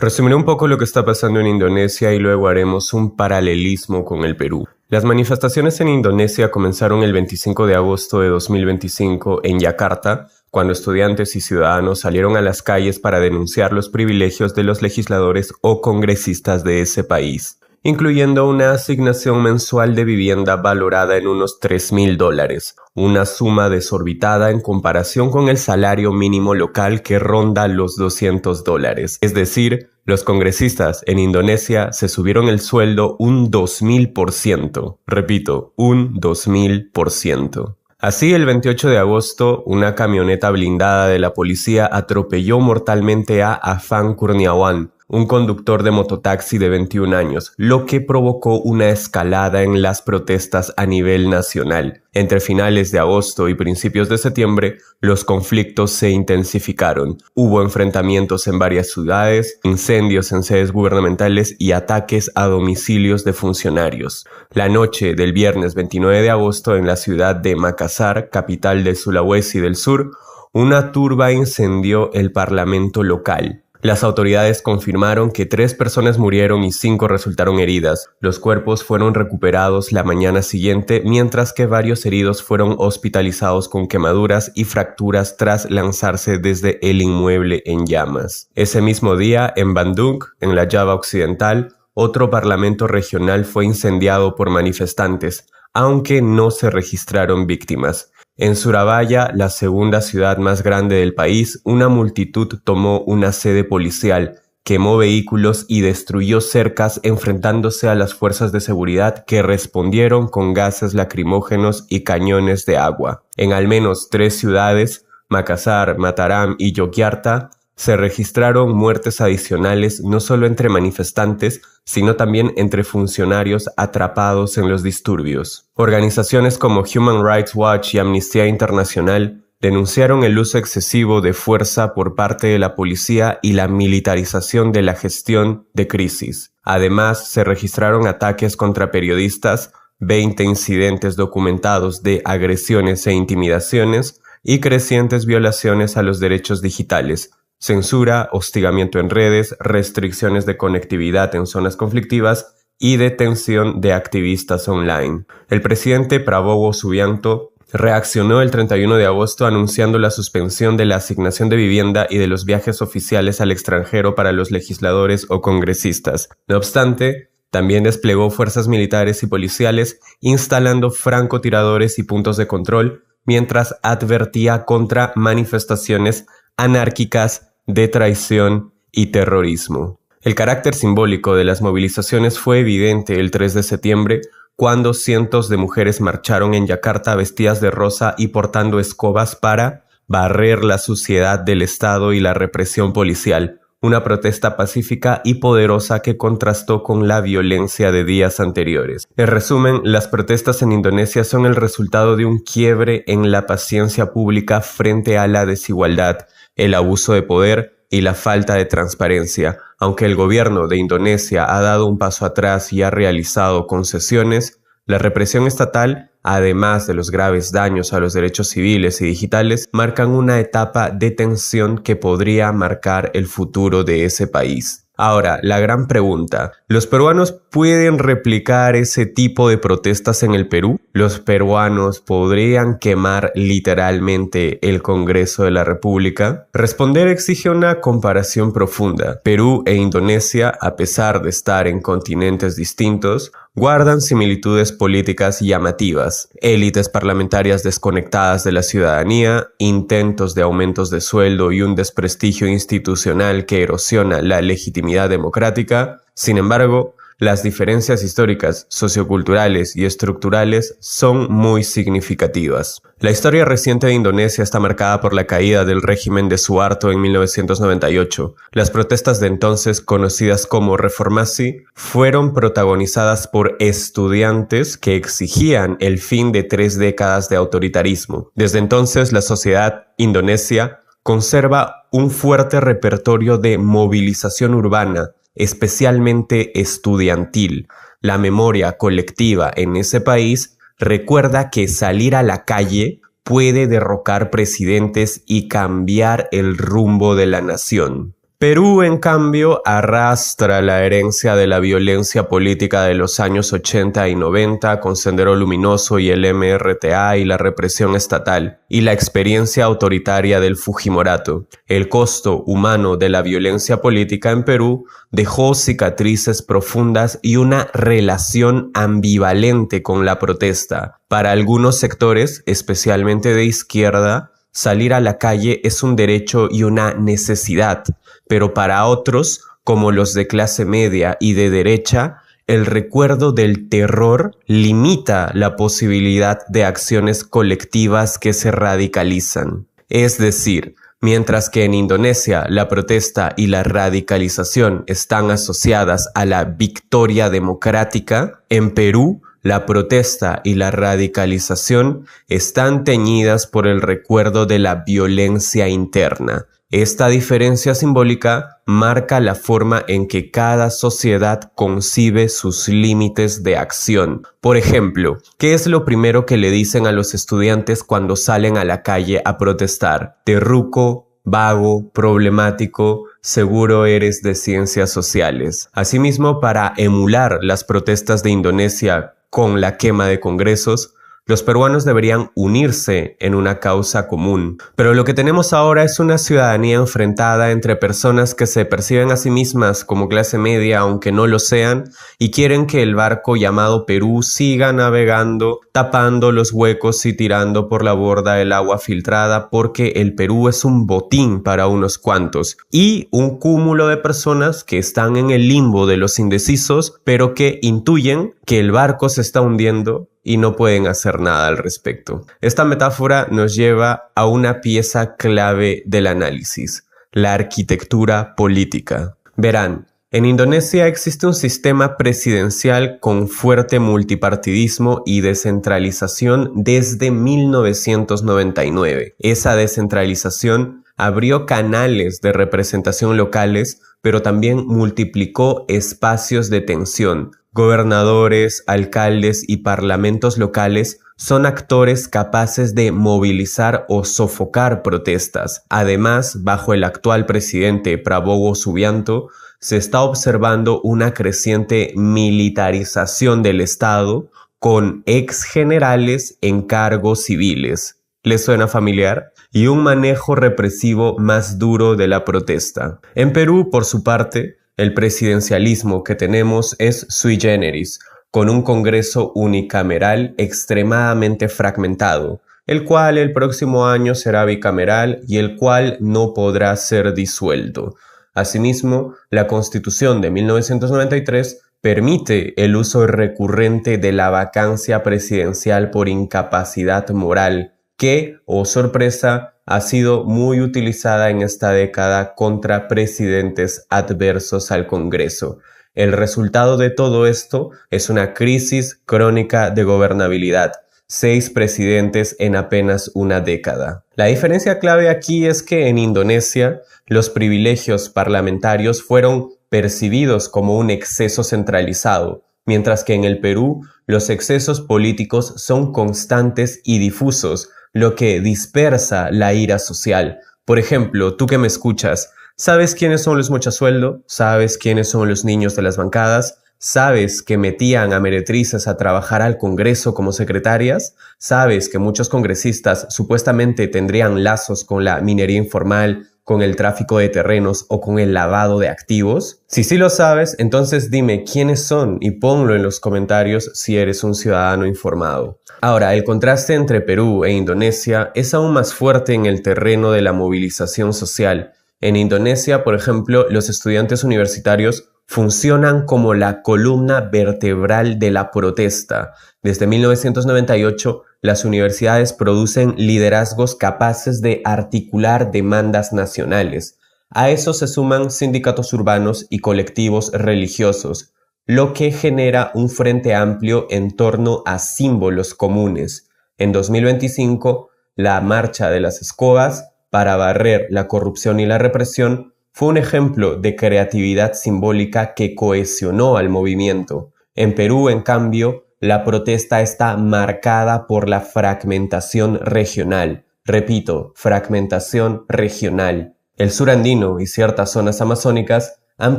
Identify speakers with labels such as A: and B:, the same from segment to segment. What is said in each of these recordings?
A: Resumiré un poco lo que está pasando en Indonesia y luego haremos un paralelismo con el Perú. Las manifestaciones en Indonesia comenzaron el 25 de agosto de 2025 en Yakarta, cuando estudiantes y ciudadanos salieron a las calles para denunciar los privilegios de los legisladores o congresistas de ese país, incluyendo una asignación mensual de vivienda valorada en unos $3.000, una suma desorbitada en comparación con el salario mínimo local que ronda los $200. Es decir, los congresistas en Indonesia se subieron el sueldo un 2000%. Repito, un 2000%. Así, el 28 de agosto, una camioneta blindada de la policía atropelló mortalmente a Afan Kurniawan, un conductor de mototaxi de 21 años, lo que provocó una escalada en las protestas a nivel nacional. Entre finales de agosto y principios de septiembre, los conflictos se intensificaron. Hubo enfrentamientos en varias ciudades, incendios en sedes gubernamentales y ataques a domicilios de funcionarios. La noche del viernes 29 de agosto, en la ciudad de Makassar, capital de Sulawesi del Sur, una turba incendió el parlamento local. Las autoridades confirmaron que 3 personas murieron y 5 resultaron heridas. Los cuerpos fueron recuperados la mañana siguiente, mientras que varios heridos fueron hospitalizados con quemaduras y fracturas tras lanzarse desde el inmueble en llamas. Ese mismo día, en Bandung, en la Java Occidental, otro parlamento regional fue incendiado por manifestantes, aunque no se registraron víctimas. En Surabaya, la segunda ciudad más grande del país, una multitud tomó una sede policial, quemó vehículos y destruyó cercas enfrentándose a las fuerzas de seguridad que respondieron con gases lacrimógenos y cañones de agua. En al menos 3 ciudades, Makassar, Mataram y Yogyakarta, se registraron muertes adicionales no solo entre manifestantes, sino también entre funcionarios atrapados en los disturbios. Organizaciones como Human Rights Watch y Amnistía Internacional denunciaron el uso excesivo de fuerza por parte de la policía y la militarización de la gestión de crisis. Además, se registraron ataques contra periodistas, 20 incidentes documentados de agresiones e intimidaciones y crecientes violaciones a los derechos digitales, censura, hostigamiento en redes, restricciones de conectividad en zonas conflictivas y detención de activistas online. El presidente Prabowo Subianto reaccionó el 31 de agosto anunciando la suspensión de la asignación de vivienda y de los viajes oficiales al extranjero para los legisladores o congresistas. No obstante, también desplegó fuerzas militares y policiales, instalando francotiradores y puntos de control, mientras advertía contra manifestaciones anárquicas de traición y terrorismo. El carácter simbólico de las movilizaciones fue evidente el 3 de septiembre, cuando cientos de mujeres marcharon en Yakarta vestidas de rosa y portando escobas para barrer la suciedad del Estado y la represión policial, una protesta pacífica y poderosa que contrastó con la violencia de días anteriores. En resumen, las protestas en Indonesia son el resultado de un quiebre en la paciencia pública frente a la desigualdad, el abuso de poder y la falta de transparencia. Aunque el gobierno de Indonesia ha dado un paso atrás y ha realizado concesiones, la represión estatal, además de los graves daños a los derechos civiles y digitales, marcan una etapa de tensión que podría marcar el futuro de ese país. Ahora, la gran pregunta, ¿los peruanos pueden replicar ese tipo de protestas en el Perú? ¿Los peruanos podrían quemar literalmente el Congreso de la República? Responder exige una comparación profunda. Perú e Indonesia, a pesar de estar en continentes distintos, guardan similitudes políticas llamativas, élites parlamentarias desconectadas de la ciudadanía, intentos de aumentos de sueldo y un desprestigio institucional que erosiona la legitimidad democrática. Sin embargo, las diferencias históricas, socioculturales y estructurales son muy significativas. La historia reciente de Indonesia está marcada por la caída del régimen de Suharto en 1998. Las protestas de entonces, conocidas como Reformasi, fueron protagonizadas por estudiantes que exigían el fin de 3 décadas de autoritarismo. Desde entonces, la sociedad indonesia conserva un fuerte repertorio de movilización urbana, especialmente estudiantil. La memoria colectiva en ese país recuerda que salir a la calle puede derrocar presidentes y cambiar el rumbo de la nación. Perú, en cambio, arrastra la herencia de la violencia política de los años 80 y 90 con Sendero Luminoso y el MRTA y la represión estatal, y la experiencia autoritaria del Fujimorato. El costo humano de la violencia política en Perú dejó cicatrices profundas y una relación ambivalente con la protesta. Para algunos sectores, especialmente de izquierda, salir a la calle es un derecho y una necesidad, pero para otros, como los de clase media y de derecha, el recuerdo del terror limita la posibilidad de acciones colectivas que se radicalizan. Es decir, mientras que en Indonesia la protesta y la radicalización están asociadas a la victoria democrática, en Perú la protesta y la radicalización están teñidas por el recuerdo de la violencia interna. Esta diferencia simbólica marca la forma en que cada sociedad concibe sus límites de acción. Por ejemplo, ¿qué es lo primero que le dicen a los estudiantes cuando salen a la calle a protestar? Terruco, vago, problemático, seguro eres de ciencias sociales. Asimismo, para emular las protestas de Indonesia con la quema de congresos, los peruanos deberían unirse en una causa común. Pero lo que tenemos ahora es una ciudadanía enfrentada entre personas que se perciben a sí mismas como clase media, aunque no lo sean, y quieren que el barco llamado Perú siga navegando, tapando los huecos y tirando por la borda el agua filtrada, porque el Perú es un botín para unos cuantos, y un cúmulo de personas que están en el limbo de los indecisos, pero que intuyen que el barco se está hundiendo y no pueden hacer nada al respecto. Esta metáfora nos lleva a una pieza clave del análisis: la arquitectura política. Verán, en Indonesia existe un sistema presidencial con fuerte multipartidismo y descentralización desde 1999. Esa descentralización abrió canales de representación locales, pero también multiplicó espacios de tensión. Gobernadores, alcaldes y parlamentos locales son actores capaces de movilizar o sofocar protestas. Además, bajo el actual presidente Prabowo Subianto, se está observando una creciente militarización del Estado con ex generales en cargos civiles. ¿Les suena familiar? Y un manejo represivo más duro de la protesta. En Perú, por su parte, el presidencialismo que tenemos es sui generis, con un Congreso unicameral extremadamente fragmentado, el cual el próximo año será bicameral y el cual no podrá ser disuelto. Asimismo, la Constitución de 1993 permite el uso recurrente de la vacancia presidencial por incapacidad moral, que, oh sorpresa, ha sido muy utilizada en esta década contra presidentes adversos al Congreso. El resultado de todo esto es una crisis crónica de gobernabilidad. 6 presidentes en apenas una década. La diferencia clave aquí es que en Indonesia los privilegios parlamentarios fueron percibidos como un exceso centralizado, mientras que en el Perú los excesos políticos son constantes y difusos, lo que dispersa la ira social. Por ejemplo, tú que me escuchas, ¿sabes quiénes son los mochasueldo? ¿Sabes quiénes son los niños de las bancadas? ¿Sabes que metían a meretrices a trabajar al Congreso como secretarias? ¿Sabes que muchos congresistas supuestamente tendrían lazos con la minería informal, con el tráfico de terrenos o con el lavado de activos? Si sí lo sabes, entonces dime quiénes son y ponlo en los comentarios si eres un ciudadano informado. Ahora, el contraste entre Perú e Indonesia es aún más fuerte en el terreno de la movilización social. En Indonesia, por ejemplo, los estudiantes universitarios funcionan como la columna vertebral de la protesta. Desde 1998, las universidades producen liderazgos capaces de articular demandas nacionales. A eso se suman sindicatos urbanos y colectivos religiosos, lo que genera un frente amplio en torno a símbolos comunes. En 2025, la Marcha de las Escobas, para barrer la corrupción y la represión, fue un ejemplo de creatividad simbólica que cohesionó al movimiento. En Perú, en cambio, la protesta está marcada por la fragmentación regional. Repito, fragmentación regional. El sur andino y ciertas zonas amazónicas han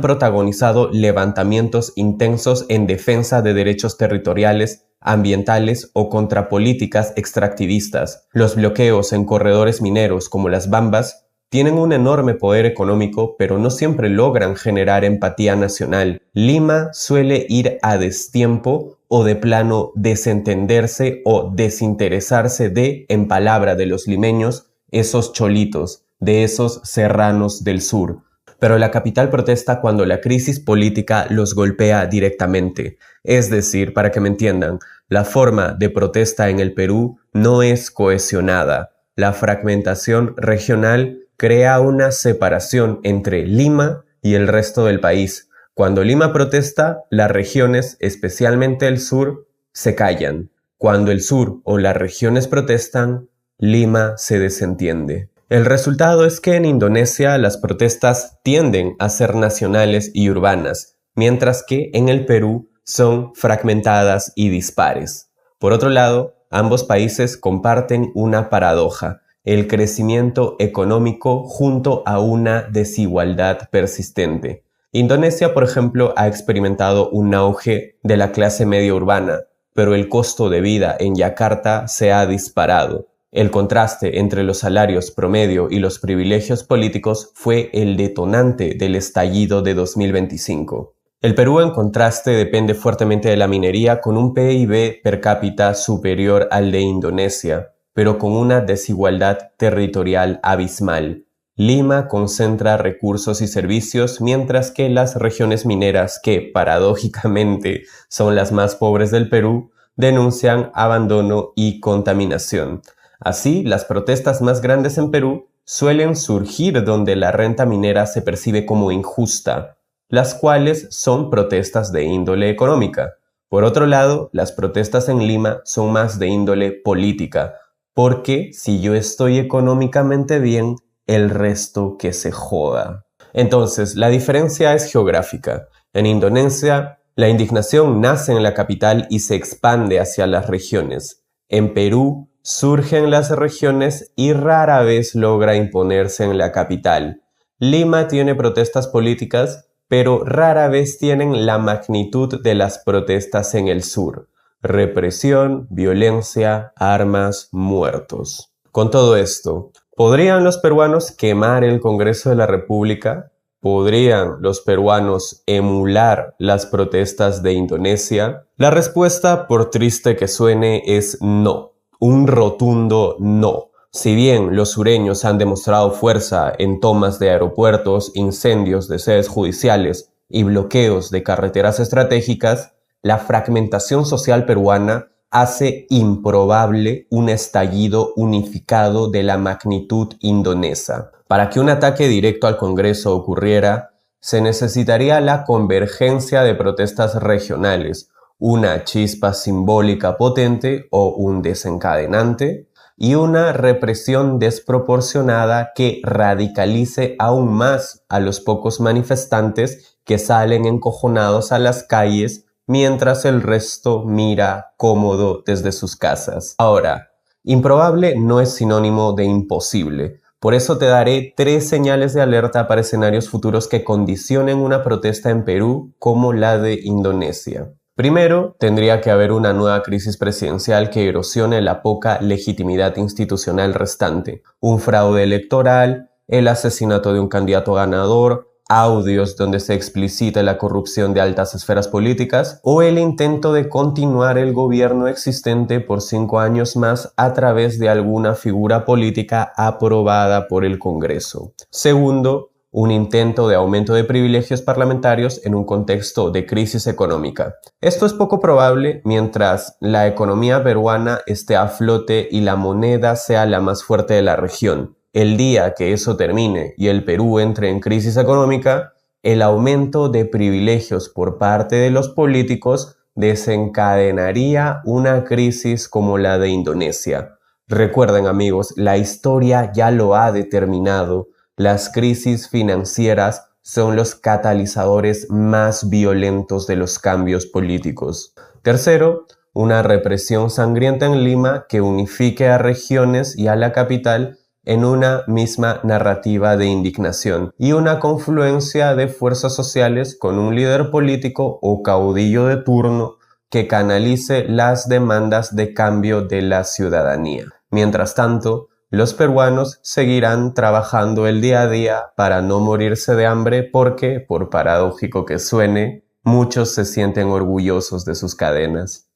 A: protagonizado levantamientos intensos en defensa de derechos territoriales, ambientales o contra políticas extractivistas. Los bloqueos en corredores mineros como las Bambas tienen un enorme poder económico, pero no siempre logran generar empatía nacional. Lima suele ir a destiempo o de plano desentenderse o desinteresarse de, en palabra de los limeños, esos cholitos, de esos serranos del sur. Pero la capital protesta cuando la crisis política los golpea directamente. Es decir, para que me entiendan, la forma de protesta en el Perú no es cohesionada. La fragmentación regional crea una separación entre Lima y el resto del país. Cuando Lima protesta, las regiones, especialmente el sur, se callan. Cuando el sur o las regiones protestan, Lima se desentiende. El resultado es que en Indonesia las protestas tienden a ser nacionales y urbanas, mientras que en el Perú son fragmentadas y dispares. Por otro lado, ambos países comparten una paradoja: el crecimiento económico junto a una desigualdad persistente. Indonesia, por ejemplo, ha experimentado un auge de la clase media urbana, pero el costo de vida en Yakarta se ha disparado. El contraste entre los salarios promedio y los privilegios políticos fue el detonante del estallido de 2025. El Perú, en contraste, depende fuertemente de la minería, con un PIB per cápita superior al de Indonesia, pero con una desigualdad territorial abismal. Lima concentra recursos y servicios, mientras que las regiones mineras, que paradójicamente son las más pobres del Perú, denuncian abandono y contaminación. Así, las protestas más grandes en Perú suelen surgir donde la renta minera se percibe como injusta, las cuales son protestas de índole económica. Por otro lado, las protestas en Lima son más de índole política, porque si yo estoy económicamente bien, el resto que se joda. Entonces, la diferencia es geográfica. En Indonesia, la indignación nace en la capital y se expande hacia las regiones. En Perú, surge en las regiones y rara vez logra imponerse en la capital. Lima tiene protestas políticas, pero rara vez tienen la magnitud de las protestas en el sur. Represión, violencia, armas, muertos. Con todo esto, ¿podrían los peruanos quemar el Congreso de la República? ¿Podrían los peruanos emular las protestas de Indonesia? La respuesta, por triste que suene, es no. Un rotundo no. Si bien los sureños han demostrado fuerza en tomas de aeropuertos, incendios de sedes judiciales y bloqueos de carreteras estratégicas, la fragmentación social peruana hace improbable un estallido unificado de la magnitud indonesa. Para que un ataque directo al Congreso ocurriera, se necesitaría la convergencia de protestas regionales, una chispa simbólica potente o un desencadenante, y una represión desproporcionada que radicalice aún más a los pocos manifestantes que salen encojonados a las calles mientras el resto mira cómodo desde sus casas. Ahora, improbable no es sinónimo de imposible. Por eso te daré 3 señales de alerta para escenarios futuros que condicionen una protesta en Perú como la de Indonesia. Primero, tendría que haber una nueva crisis presidencial que erosione la poca legitimidad institucional restante, un fraude electoral, el asesinato de un candidato ganador, audios donde se explicita la corrupción de altas esferas políticas o el intento de continuar el gobierno existente por 5 años más a través de alguna figura política aprobada por el Congreso. Segundo, un intento de aumento de privilegios parlamentarios en un contexto de crisis económica. Esto es poco probable mientras la economía peruana esté a flote y la moneda sea la más fuerte de la región. El día que eso termine y el Perú entre en crisis económica, el aumento de privilegios por parte de los políticos desencadenaría una crisis como la de Indonesia. Recuerden, amigos, la historia ya lo ha determinado. Las crisis financieras son los catalizadores más violentos de los cambios políticos. Tercero, una represión sangrienta en Lima que unifique a regiones y a la capital en una misma narrativa de indignación y una confluencia de fuerzas sociales con un líder político o caudillo de turno que canalice las demandas de cambio de la ciudadanía. Mientras tanto, los peruanos seguirán trabajando el día a día para no morirse de hambre porque, por paradójico que suene, muchos se sienten orgullosos de sus cadenas.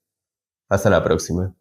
A: Hasta la próxima.